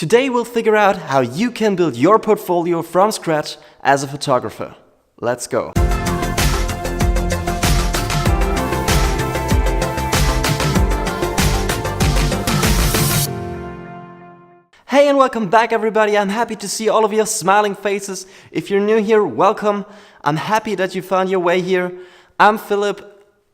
Today we'll figure out how you can build your portfolio from scratch as a photographer. Let's go. Hey and welcome back everybody. I'm happy to see all of your smiling faces. If you're new here, welcome. I'm happy that you found your way here. I'm Philip.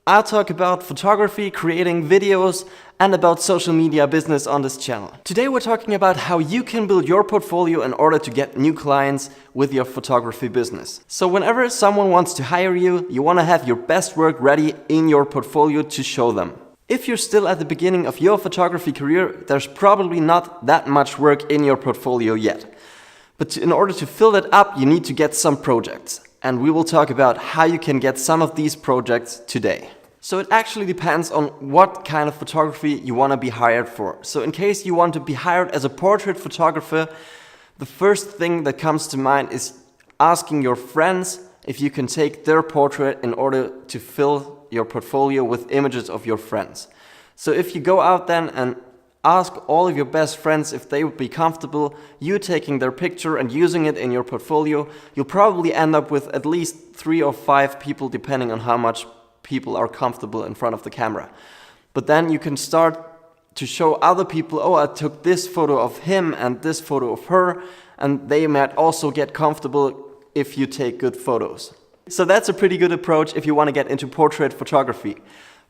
I'll talk about photography, creating videos, and about social media business on this channel. Today we're talking about how you can build your portfolio in order to get new clients with your photography business. So whenever someone wants to hire you, you want to have your best work ready in your portfolio to show them. If you're still at the beginning of your photography career, there's probably not that much work in your portfolio yet. But in order to fill that up, you need to get some projects. And we will talk about how you can get some of these projects today. So it actually depends on what kind of photography you want to be hired for. So in case you want to be hired as a portrait photographer, the first thing that comes to mind is asking your friends if you can take their portrait in order to fill your portfolio with images of your friends. So if you go out then and ask all of your best friends if they would be comfortable you taking their picture and using it in your portfolio, you'll probably end up with at least 3 or 5 people depending on how much people are comfortable in front of the camera. But then you can start to show other people, oh, I took this photo of him and this photo of her, and they might also get comfortable if you take good photos. So that's a pretty good approach if you want to get into portrait photography.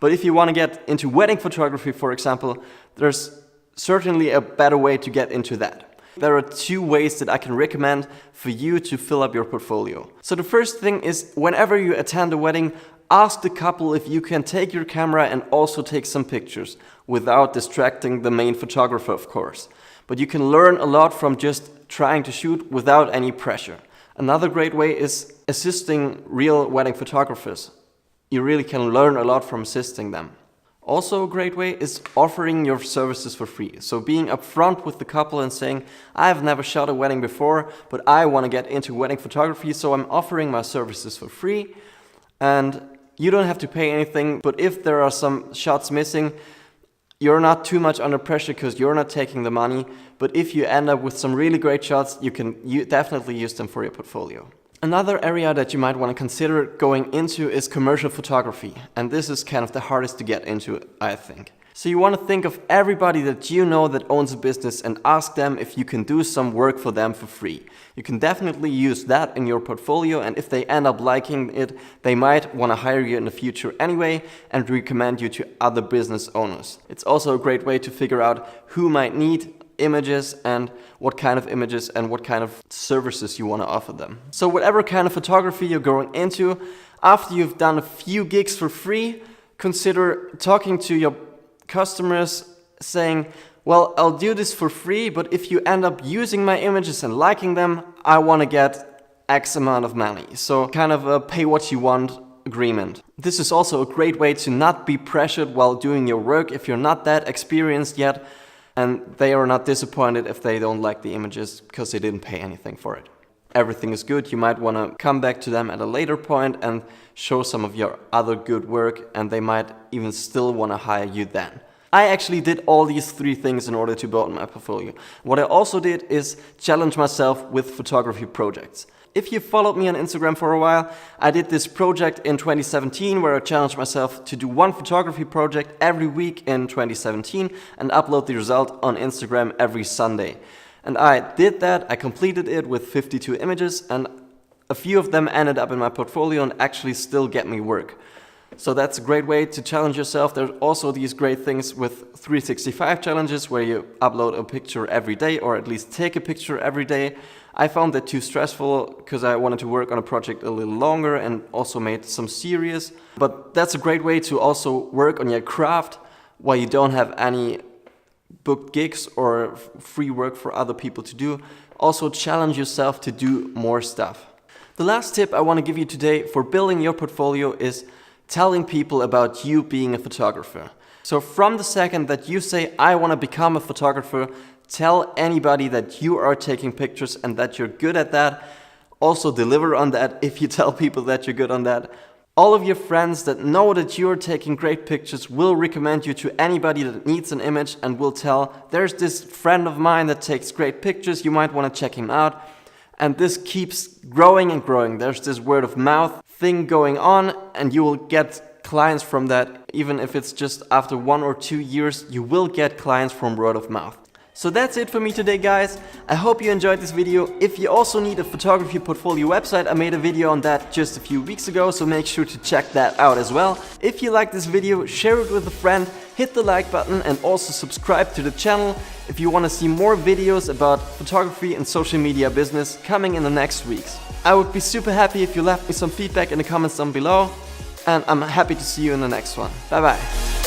But if you want to get into wedding photography, for example, there's certainly a better way to get into that. There are 2 ways that I can recommend for you to fill up your portfolio. So the first thing is, whenever you attend a wedding, ask the couple if you can take your camera and also take some pictures without distracting the main photographer, of course. But you can learn a lot from just trying to shoot without any pressure. Another great way is assisting real wedding photographers. You really can learn a lot from assisting them. Also a great way is offering your services for free. So being upfront with the couple and saying, I've never shot a wedding before, but I want to get into wedding photography, so I'm offering my services for free. And you don't have to pay anything, but if there are some shots missing, you're not too much under pressure because you're not taking the money. But if you end up with some really great shots, you can definitely use them for your portfolio. Another area that you might want to consider going into is commercial photography. And this is kind of the hardest to get into, I think. So you want to think of everybody that you know that owns a business and ask them if you can do some work for them for free. You can definitely use that in your portfolio, and if they end up liking it, they might want to hire you in the future anyway and recommend you to other business owners. It's also a great way to figure out who might need images and what kind of images and what kind of services you want to offer them. So whatever kind of photography you're going into, after you've done a few gigs for free, consider talking to your customers saying, well, I'll do this for free, but if you end up using my images and liking them, I want to get X amount of money. So kind of a pay what you want agreement. This is also a great way to not be pressured while doing your work if you're not that experienced yet, and they are not disappointed if they don't like the images because they didn't pay anything for it. Everything is good. You might want to come back to them at a later point and show some of your other good work, and they might even still want to hire you then. I actually did all these 3 things in order to build my portfolio. What I also did is challenge myself with photography projects. If you followed me on Instagram for a while, I did this project in 2017 where I challenged myself to do 1 photography project every week in 2017 and upload the result on Instagram every Sunday. And I did that, I completed it with 52 images, and a few of them ended up in my portfolio and actually still get me work. So that's a great way to challenge yourself. There's also these great things with 365 challenges where you upload a picture every day, or at least take a picture every day. I found that too stressful because I wanted to work on a project a little longer and also made some series. But that's a great way to also work on your craft while you don't have any booked gigs or free work for other people to do. Also challenge yourself to do more stuff. The last tip I want to give you today for building your portfolio is telling people about you being a photographer. So from the second that you say, I want to become a photographer, tell anybody that you are taking pictures and that you're good at that. Also deliver on that if you tell people that you're good on that. All of your friends that know that you're taking great pictures will recommend you to anybody that needs an image and will tell, there's this friend of mine that takes great pictures, you might want to check him out. And this keeps growing and growing. There's this word of mouth thing going on, and you will get clients from that. Even if it's just after 1 or 2 years, you will get clients from word of mouth. So that's it for me today, guys. I hope you enjoyed this video. If you also need a photography portfolio website, I made a video on that just a few weeks ago, so make sure to check that out as well. If you like this video, share it with a friend, hit the like button, and also subscribe to the channel if you want to see more videos about photography and social media business coming in the next weeks. I would be super happy if you left me some feedback in the comments down below, and I'm happy to see you in the next one. Bye bye.